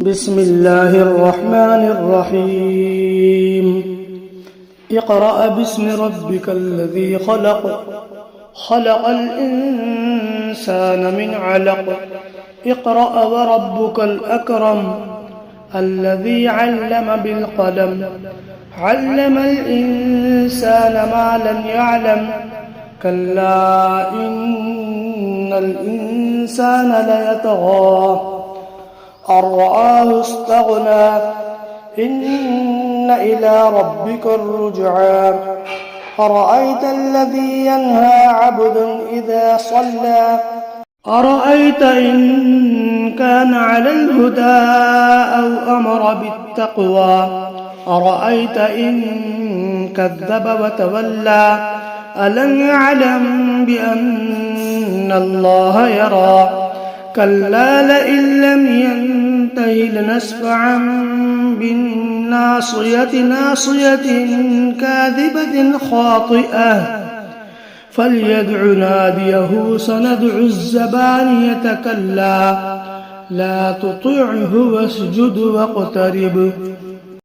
بسم الله الرحمن الرحيم اقرأ باسم ربك الذي خلق خلق الإنسان من علق اقرأ وربك الأكرم الذي علم بالقلم علم الإنسان ما لم يعلم كلا إن الإنسان ليطغى أن رآه استغنى إن إلى ربك الرجعى أرأيت الذي ينهى عبدا إذا صلى أرأيت إن كان على الهدى أو أمر بالتقوى أرأيت إن كذب وتولى ألم يعلم بأن الله يرى كلا لئن لم ينته لنسفعا بالناصية ناصية كاذبة خاطئة فليدع ناديه سندع الزبانية كلا لا تطعه واسجد واقترب